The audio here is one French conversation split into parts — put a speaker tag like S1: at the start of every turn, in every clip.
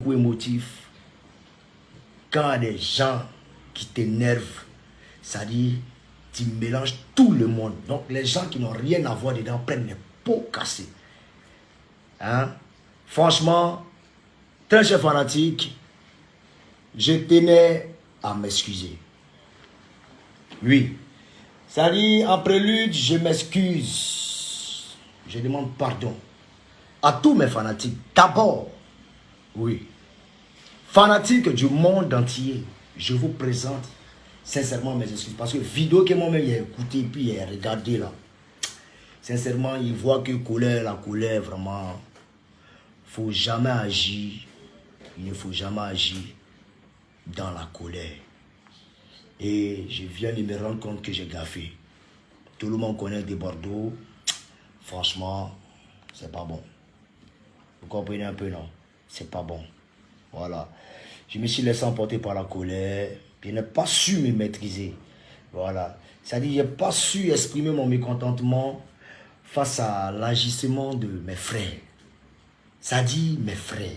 S1: émotif. Quand il y a des gens qui t'énervent, ça dit, tu mélanges tout le monde. Donc les gens qui n'ont rien à voir dedans prennent les pots cassés. Hein? Franchement, très cher fanatique, je tenais à m'excuser. Oui. Ça dit, en prélude, je m'excuse. Je demande pardon à tous mes fanatiques. D'abord, oui, fanatiques du monde entier, je vous présente sincèrement mes excuses. Parce que vidéo que moi-même j'ai écouté puis j'ai regardé là, sincèrement, il voit que la colère, vraiment, il ne faut jamais agir. Il ne faut jamais agir dans la colère. Et je viens de me rendre compte que j'ai gaffé. Tout le monde connaît des Bordeaux. Franchement, c'est pas bon. Vous comprenez un peu, non? C'est pas bon. Voilà. Je me suis laissé emporter par la colère. Je n'ai pas su me maîtriser. Voilà. C'est-à-dire, je n'ai pas su exprimer mon mécontentement face à l'agissement de mes frères. Ça dit mes frères.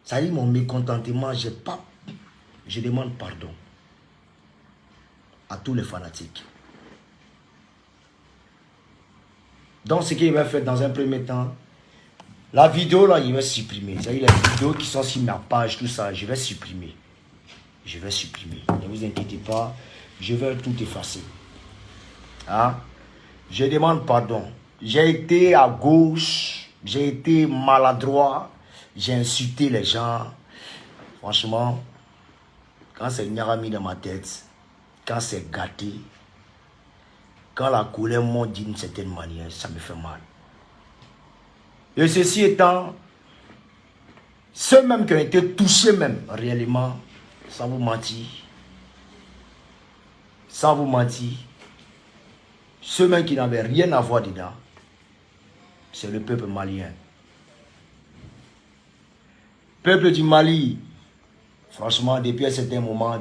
S1: Ça dit mon mécontentement, je demande pardon à tous les fanatiques. Donc ce qu'il va faire dans un premier temps, la vidéo là, il va supprimer. C'est-à-dire les vidéos qui sont sur ma page, tout ça, je vais supprimer. Je vais supprimer. Ne vous inquiétez pas, je vais tout effacer. Hein? Je demande pardon. J'ai été à gauche, j'ai été maladroit, j'ai insulté les gens. Franchement, quand c'est Nyarami dans ma tête, quand c'est gâté, quand la colère monte d'une certaine manière, ça me fait mal. Et ceci étant, ceux même qui ont été touchés même, réellement, sans vous mentir, ceux même qui n'avaient rien à voir dedans, c'est le peuple malien. Peuple du Mali, franchement, depuis un certain moment,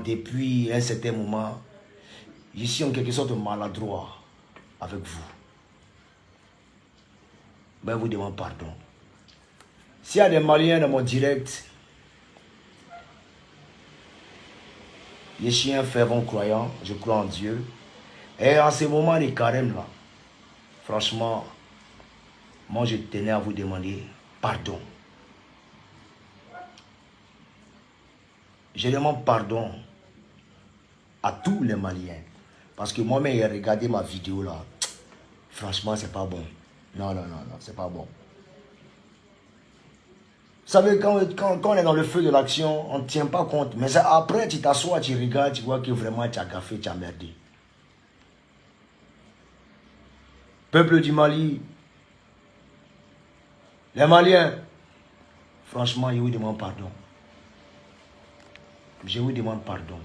S1: je suis en quelque sorte maladroit avec vous. Ben, je vous demande pardon. S'il y a des Maliens dans mon direct, je suis un fervent croyant, je crois en Dieu. Et en ce moment de carême là, franchement, moi je tenais à vous demander pardon. Je demande pardon à tous les Maliens. Parce que moi-même, j'ai regardé ma vidéo là. Franchement, c'est pas bon. Non, c'est pas bon. Vous savez, quand on est dans le feu de l'action, on ne tient pas compte. Mais après, tu t'assois, tu regardes, tu vois que vraiment tu as gaffé, tu as merdé. Peuple du Mali, les Maliens, franchement, je vous demande pardon. Je vous demande pardon.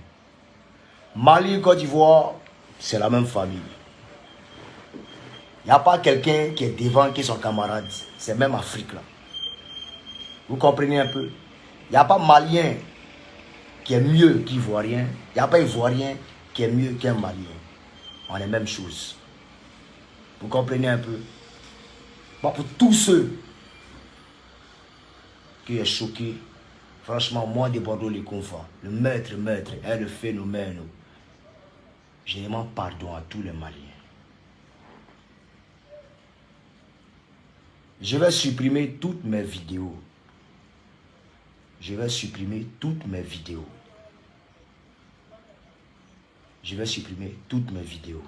S1: Mali, Côte d'Ivoire, c'est la même famille. Il n'y a pas quelqu'un qui est devant, qui est son camarade. C'est même Afrique là. Vous comprenez un peu? Il n'y a pas Malien qui est mieux qu'Ivoirien. Il n'y a pas Ivoirien qui est mieux qu'un Malien. On est la même chose. Vous comprenez un peu? Bon, pour tous ceux qui sont choqués, franchement, moi de Bordeaux les confins, le maître est le phénomène. Je demande pardon à tous les Maliens. Je vais supprimer toutes mes vidéos. Je vais supprimer toutes mes vidéos. Je vais supprimer toutes mes vidéos.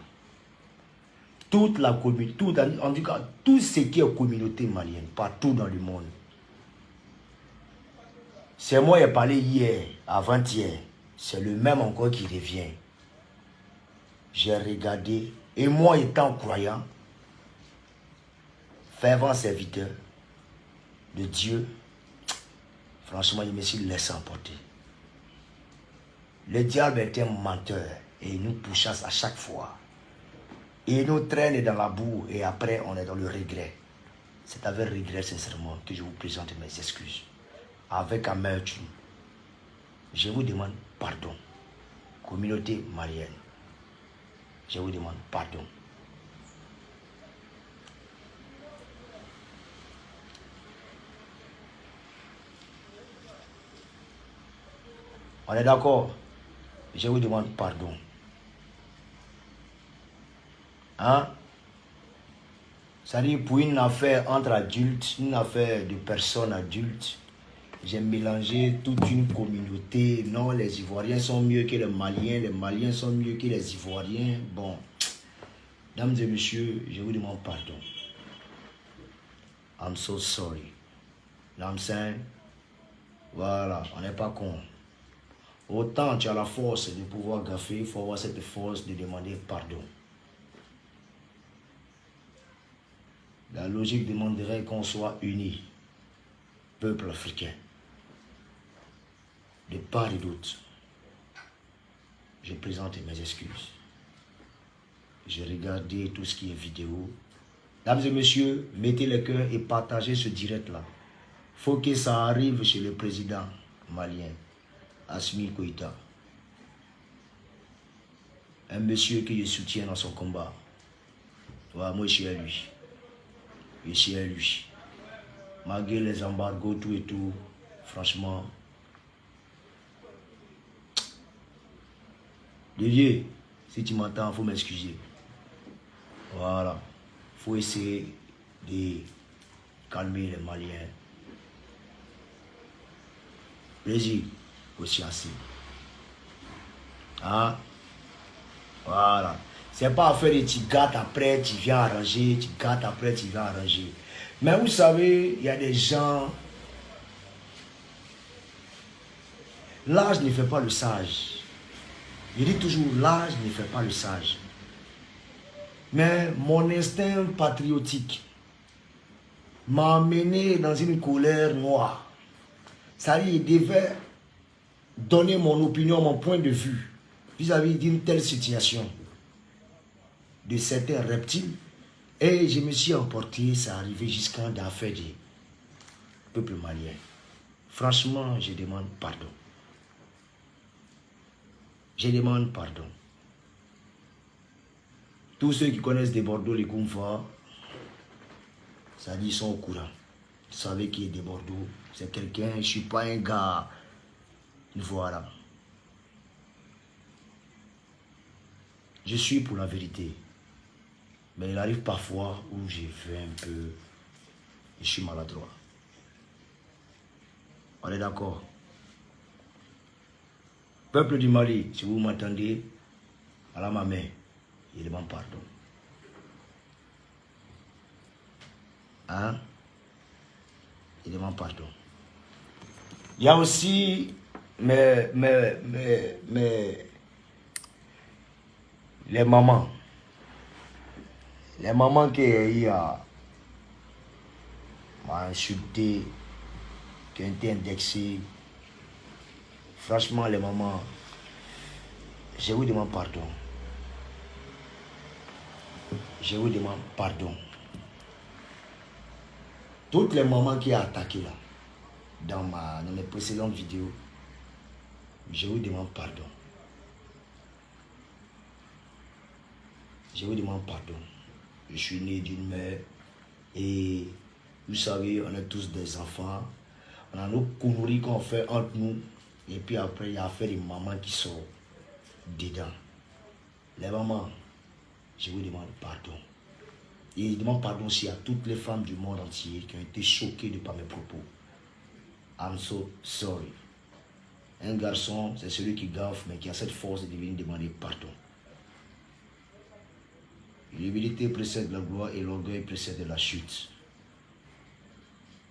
S1: Toute la communauté, en tout cas, tout ce qui est communauté malienne, partout dans le monde. C'est moi qui ai parlé hier, avant-hier. C'est le même encore qui revient. J'ai regardé, et moi étant croyant, fervent serviteur de Dieu, franchement, il me suis laissé emporter. Le diable est un menteur et il nous pourchasse à chaque fois. Et il nous traîne dans la boue et après on est dans le regret. C'est avec regret sincèrement que je vous présente mes excuses. Avec amertume. Je vous demande pardon. Communauté malienne. Je vous demande pardon. On est d'accord? Je vous demande pardon. Hein? C'est-à-dire pour une affaire entre adultes, une affaire de personnes adultes, j'ai mélangé toute une communauté. Non, les Ivoiriens sont mieux que les Maliens sont mieux que les Ivoiriens. Bon, mesdames et messieurs, je vous demande pardon. I'm so sorry. I'm saying, voilà, on n'est pas con. Autant tu as la force de pouvoir gaffer, il faut avoir cette force de demander pardon. La logique demanderait qu'on soit unis, peuple africain, de part et d'autre. Je présente mes excuses. J'ai regardé tout ce qui est vidéo. Mesdames et messieurs, mettez le cœur et partagez ce direct-là. Il faut que ça arrive chez le président malien, Assimi Goïta. Un monsieur que je soutiens dans son combat. Voilà, moi je suis à lui. Je suis à lui. Malgré les embargos, tout et tout, franchement. Dévier, si tu m'entends, il faut m'excuser. Voilà. Il faut essayer de calmer les Maliens. Plaisir aussi assez. Hein? Voilà. C'est pas affaire de tu gâtes après, tu viens arranger, tu gâtes après, tu viens arranger. Mais vous savez, il y a des gens. L'âge ne fait pas le sage. Je dis toujours, l'âge ne fait pas le sage. Mais mon instinct patriotique m'a amené dans une colère noire. Ça y est, il devait donner mon opinion, mon point de vue vis-à-vis d'une telle situation de certains reptiles. Et je me suis emporté, ça arrivé jusqu'à l'affaire du peuple malien. Franchement, je demande pardon. Je demande pardon. Tous ceux qui connaissent des Bordeaux, les Goumfa, ça dit, ils sont au courant. Vous savez qui est des Bordeaux. C'est quelqu'un, je ne suis pas un gars. Voilà. Je suis pour la vérité. Mais il arrive parfois où j'ai fait un peu. Je suis maladroit. On est d'accord. Peuple du Mali, si vous m'entendez, à ma main, je demande pardon. Hein? Je demande pardon. Il y a aussi les mamans. Les mamans qui ont insulté, qui ont été indexées. Franchement, les mamans, je vous demande pardon. Je vous demande pardon. Toutes les mamans qui ont attaqué là, dans mes précédentes vidéos, je vous demande pardon. Je vous demande pardon. Je suis né d'une mère et vous savez, on est tous des enfants. On a nos conneries qu'on fait entre nous. Et puis après, il y a affaire des mamans qui sont dedans. Les mamans, je vous demande pardon. Et je demande pardon aussi à toutes les femmes du monde entier qui ont été choquées de par mes propos. I'm so sorry. Un garçon, c'est celui qui gaffe, mais qui a cette force de venir demander pardon. L'humilité précède la gloire et l'orgueil précède la chute.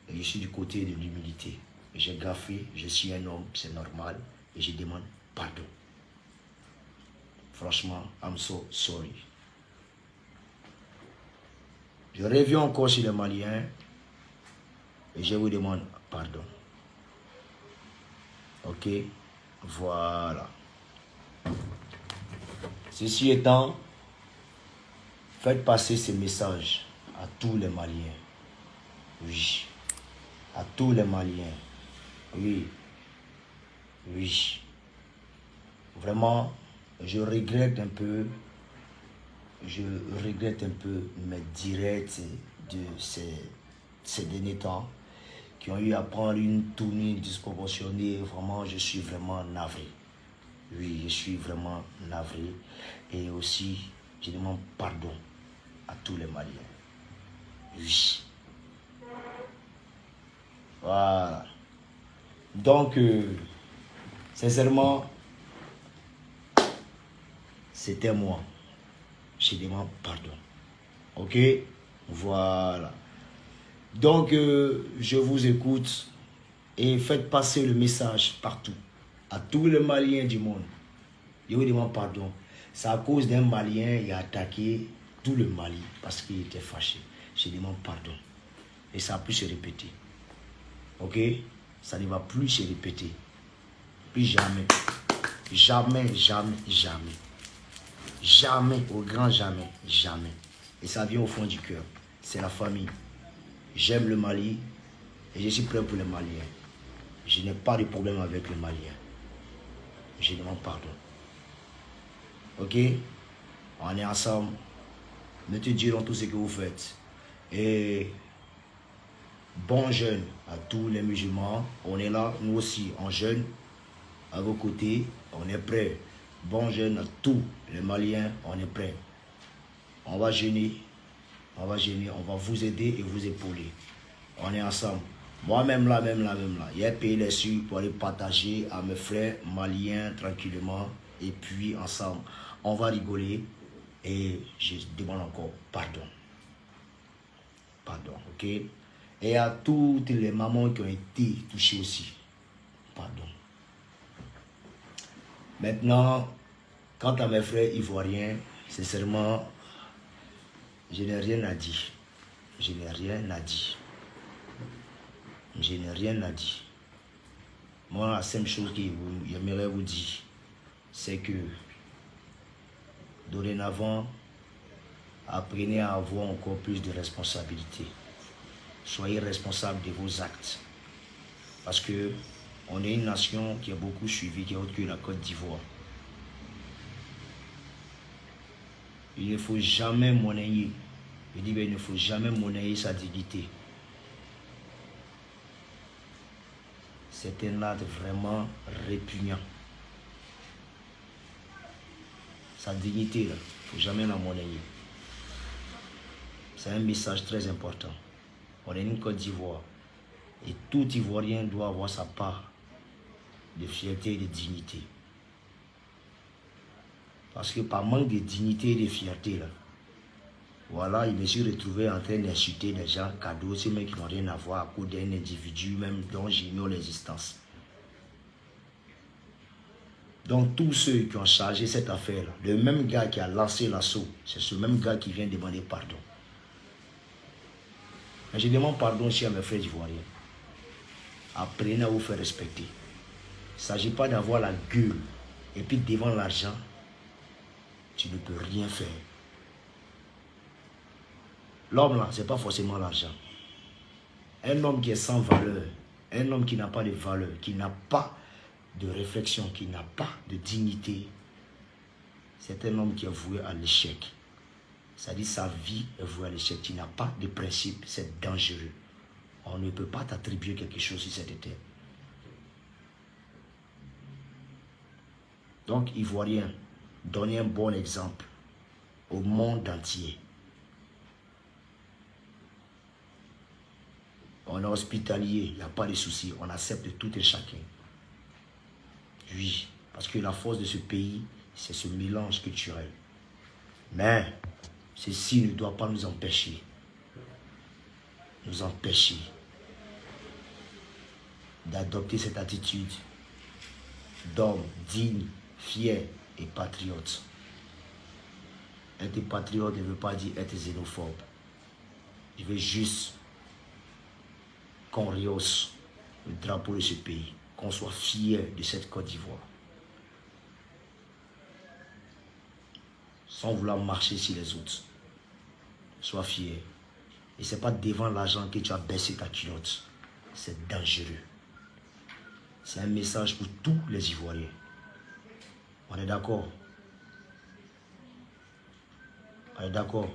S1: Et je suis du côté de l'humilité. J'ai gaffé, je suis un homme, c'est normal, et je demande pardon. Franchement, I'm so sorry. Je reviens encore sur les Maliens et je vous demande pardon. Ok? Voilà. Ceci étant, faites passer ces messages à tous les Maliens. Oui. À tous les Maliens. Oui. Oui. Vraiment, je regrette un peu mes directs de ces derniers temps qui ont eu à prendre une tournure disproportionnée. Vraiment, je suis vraiment navré. Oui, je suis vraiment navré. Et aussi, je demande pardon à tous les Maliens. Oui. Voilà. Donc, sincèrement, c'était moi. Je demande pardon. Ok? Voilà. Donc, je vous écoute et faites passer le message partout, à tous les Maliens du monde. Je vous demande pardon. C'est à cause d'un Malien qui a attaqué tout le Mali parce qu'il était fâché. Je demande pardon. Et ça a pu se répéter. Ok? Ça ne va plus se répéter. Plus jamais. Jamais, jamais, jamais. Jamais, au grand jamais, jamais. Et ça vient au fond du cœur. C'est la famille. J'aime le Mali et je suis prêt pour les Maliens. Je n'ai pas de problème avec les Maliens. Je demande pardon. Ok? On est ensemble. Mettez Dieu dans tout ce que vous faites. Et bon jeûne à tous les musulmans. On est là, nous aussi, en jeûne, à vos côtés. On est prêts. Bon jeûne à tous les Maliens. On est prêts. On va jeûner. On va jeûner. On va vous aider et vous épauler. On est ensemble. Moi-même là, il a payé les sous pour aller partager à mes frères maliens tranquillement. Et puis ensemble, on va rigoler. Et je demande encore pardon. Pardon, ok? Et à toutes les mamans qui ont été touchées aussi. Pardon. Maintenant, quant à mes frères ivoiriens, sincèrement, je n'ai rien à dire. Je n'ai rien à dire. Je n'ai rien à dire. Moi, la seule chose que j'aimerais vous dire, c'est que dorénavant, apprenez à avoir encore plus de responsabilités. Soyez responsable de vos actes. Parce que on est une nation qui a beaucoup suivi, qui est autre que la Côte d'Ivoire. Il ne faut jamais monnayer. Je dis bien, il ne faut jamais monnayer sa dignité. C'est un acte vraiment répugnant. Sa dignité, il ne faut jamais la monnayer. C'est un message très important. On est une Côte d'Ivoire. Et tout Ivoirien doit avoir sa part de fierté et de dignité. Parce que par manque de dignité et de fierté, là, voilà, il me suis retrouvé en train d'insulter des gens, cadeaux, ces mecs qui n'ont rien à voir à cause d'un individu même dont j'ignore l'existence. Donc tous ceux qui ont chargé cette affaire, le même gars qui a lancé l'assaut, c'est ce même gars qui vient demander pardon. Mais je demande pardon aussi à mes frères ivoiriens. Apprenez à vous faire respecter. Il ne s'agit pas d'avoir la gueule et puis devant l'argent, tu ne peux rien faire. L'homme là, ce n'est pas forcément l'argent. Un homme qui est sans valeur, un homme qui n'a pas de valeur, qui n'a pas de réflexion, qui n'a pas de dignité, c'est un homme qui est voué à l'échec. C'est-à-dire sa vie est vouée à l'échec. Tu n'as pas de principe, c'est dangereux. On ne peut pas t'attribuer quelque chose sur cette terre. Donc, Ivoiriens, donnez un bon exemple au monde entier. On est hospitalier, il n'y a pas de souci, on accepte tout et chacun. Oui, parce que la force de ce pays, c'est ce mélange culturel. Mais, ceci ne doit pas nous empêcher d'adopter cette attitude d'homme digne, fier et patriote. Être patriote ne veut pas dire être xénophobe. Je veux juste qu'on rehausse le drapeau de ce pays, qu'on soit fier de cette Côte d'Ivoire. Sans vouloir marcher sur les autres. Sois fier. Et ce n'est pas devant l'argent que tu as baissé ta culotte. C'est dangereux. C'est un message pour tous les Ivoiriens. On est d'accord? On est d'accord?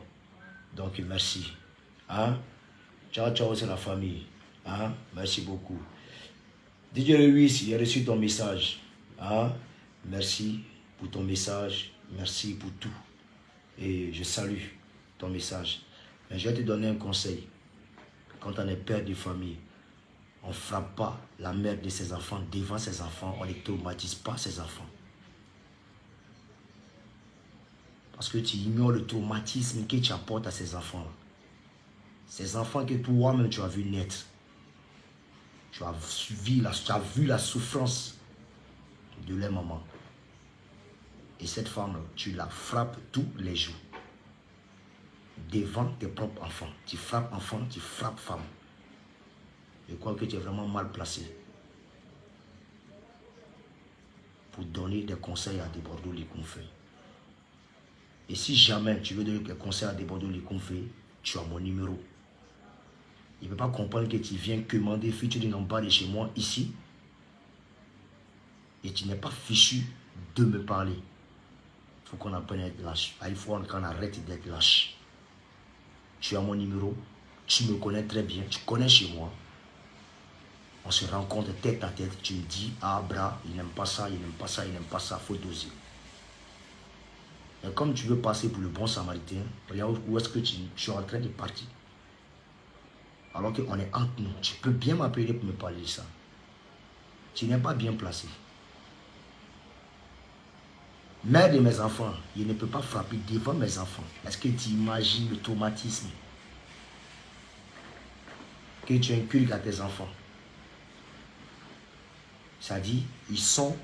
S1: Donc merci. Hein? Ciao, ciao, c'est la famille. Hein? Merci beaucoup. DJ Lewis, j'ai reçu ton message. Hein? Merci pour ton message. Merci pour tout. Et je salue ton message. Mais je vais te donner un conseil. Quand on est père de famille, on ne frappe pas la mère de ses enfants devant ses enfants. On ne traumatise pas ses enfants. Parce que tu ignores le traumatisme que tu apportes à ces enfants. Ces enfants que toi-même tu as vu naître. Tu as vu la souffrance de leur maman. Et cette femme, tu la frappes tous les jours. Devant tes propres enfants. Tu frappes enfant, tu frappes femme. Je crois que tu es vraiment mal placé pour donner des conseils à des Bordeaux les confrères. Et si jamais tu veux donner des conseils à des Bordeaux les confrères, tu as mon numéro. Il ne peut pas comprendre que tu viens commander featuring en bas de chez moi ici et tu n'es pas fichu de me parler. Il faut qu'on apprenne à être lâche. Il faut qu'on arrête d'être lâche. Tu as mon numéro, tu me connais très bien, tu connais chez moi. On se rencontre tête à tête, tu me dis, ah bras, il n'aime pas ça, il n'aime pas ça, il n'aime pas ça, il faut doser. Et comme tu veux passer pour le bon samaritain, regarde où est-ce que tu es en train de partir. Alors qu'on est entre nous, tu peux bien m'appeler pour me parler de ça. Tu n'es pas bien placé. Mère de mes enfants, je ne peux pas frapper devant mes enfants. Est-ce que tu imagines le traumatisme que tu inculques à tes enfants? Ça dit, ils sont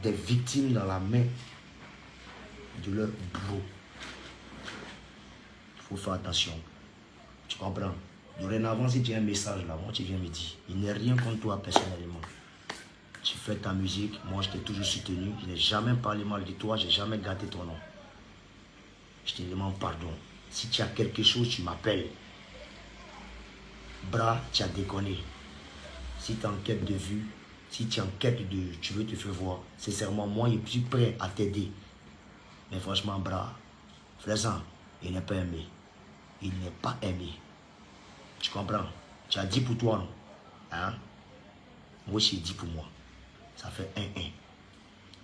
S1: des victimes dans la main de leur bourreau. Il faut faire attention. Tu comprends? Dorénavant, si tu as un message là, moi tu viens me dire, il n'est rien contre toi personnellement. Tu fais ta musique, moi je t'ai toujours soutenu, je n'ai jamais parlé mal de toi, je n'ai jamais gâté ton nom. Je te demande pardon. Si tu as quelque chose, tu m'appelles. Bras, tu as déconné. Si tu es en quête de vue, si tu es en quête de, tu veux te faire voir, sincèrement, moi je suis prêt à t'aider. Mais franchement, bras, Flaisant, il n'est pas aimé. Il n'est pas aimé. Tu comprends? Tu as dit pour toi, non? Hein? Moi, j'ai dit pour moi. Ça fait 1-1.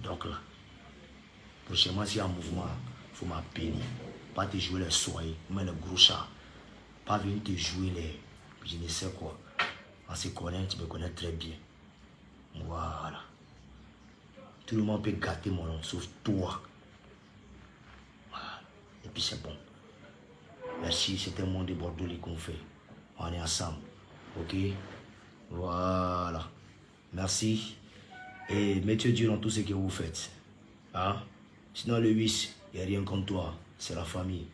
S1: Donc là, prochainement, s'il y a un mouvement, il faut m'appeler. Pas te jouer les soirées, mais le gros chat. Pas venir te jouer les, je ne sais quoi. On se connaît, tu me connais très bien. Voilà. Tout le monde peut gâter mon nom, sauf toi. Voilà. Et puis c'est bon. Merci, c'était mon de Bordeaux les qu'on fait. On est ensemble. Ok? Voilà. Merci. Et mettez Dieu dans tout ce que vous faites. Hein? Sinon, le 8, il n'y a rien contre toi. C'est la famille.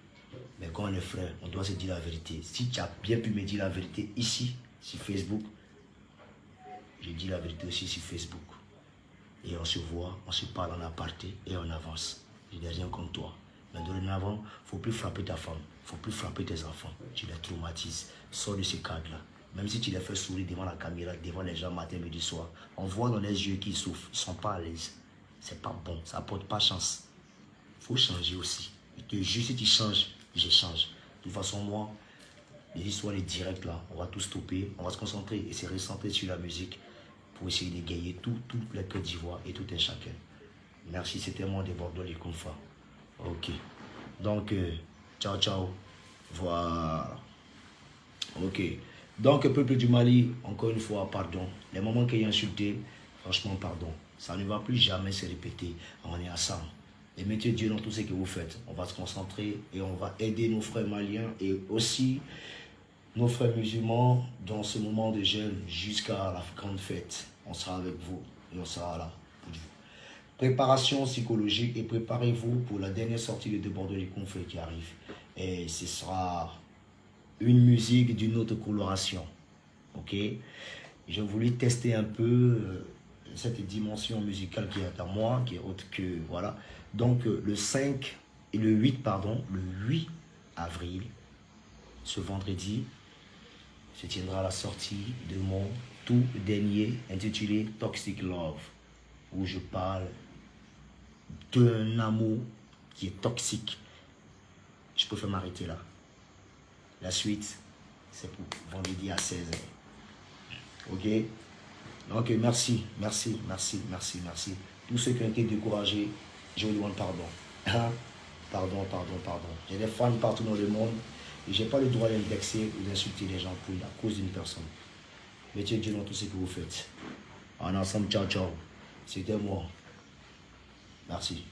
S1: Mais quand on est frère, on doit se dire la vérité. Si tu as bien pu me dire la vérité ici, sur Facebook, je dis la vérité aussi sur Facebook. Et on se voit, on se parle en aparté et on avance. Je n'ai rien contre toi. Mais dorénavant, il ne faut plus frapper ta femme. Il ne faut plus frapper tes enfants. Tu les traumatises. Sors de ce cadre-là. Même si tu les fais sourire devant la caméra, devant les gens matin, midi, soir, on voit dans les yeux qu'ils souffrent. Ils ne sont pas à l'aise. C'est pas bon. Ça n'apporte pas chance. Il faut changer aussi. Je te jure, si tu changes, je change. De toute façon, moi, les histoires, les directs là, on va tout stopper. On va se concentrer et se recentrer sur la musique pour essayer de gagner tout le Côte d'Ivoire et tout un chacun. Merci, c'était moi de Bordeaux les Confins. Ok. Donc, ciao, ciao. Voilà. Ok. Donc, peuple du Mali, encore une fois, pardon. Les moments qu'il y a insulté, franchement, pardon. Ça ne va plus jamais se répéter. On est ensemble. Et mettez Dieu dans tout ce que vous faites. On va se concentrer et on va aider nos frères maliens et aussi nos frères musulmans dans ce moment de jeûne jusqu'à la grande fête. On sera avec vous et on sera là pour vous. Préparation psychologique et préparez-vous pour la dernière sortie de Bordeaux les Confrères qui arrive. Et ce sera une musique d'une autre coloration. Ok? J'ai voulu tester un peu cette dimension musicale qui est à moi, qui est autre que, voilà. Donc le 5 et le 8, pardon, le 8 avril, ce vendredi, se tiendra la sortie de mon tout dernier intitulé Toxic Love, où je parle d'un amour qui est toxique. Je préfère m'arrêter là. La suite, c'est pour vendredi à 16h. Ok? Donc, merci. Tous ceux qui ont été découragés, je vous demande pardon. Hein? Pardon. J'ai des fans partout dans le monde et je n'ai pas le droit d'indexer ou d'insulter les gens pour à cause d'une personne. Mettez Dieu dans tout ce que vous faites. En ensemble, ciao. C'était moi. Merci.